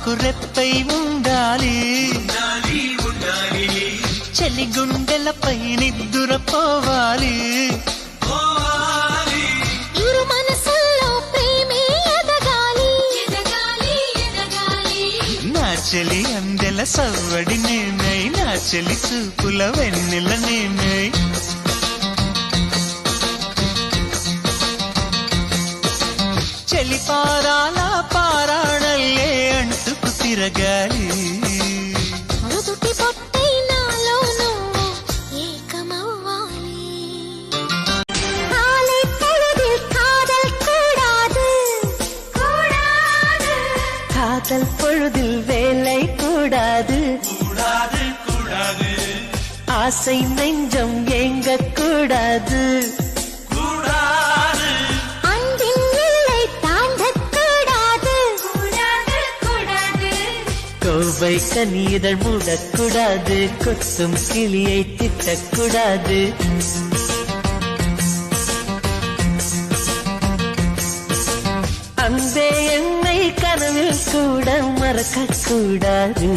మాకు రెప్పై ఉండాలి చలి గుండెలపై నిద్దురపోవాలి ఇరు మనసుల్లో ప్రేమే ఎదగాలి నా చెలి అందెల సవ్వడి నేనై నా చెలి చూపుల వెన్నెల నేనై చెలి పారాల పారాణల్లే అంటుకు తిరగాలి మృదుటి పొట్టై నాలో నువ్వు ఏకమవ్వాలి காலை பொழுதில் காதல் கூடாது காதல் பொழுதில் வேலை கூடாது ஆசை நெஞ்சம் ஏங்க கூடாது அன்பின் எல்லை தாண்டக் கூடாது கோவை கனிதழ் மூடக்கூடாது கொத்தும் கிளியை திட்டக்கூடாது அன்பே என்னை கனவில் கூட மறக்க கூடாது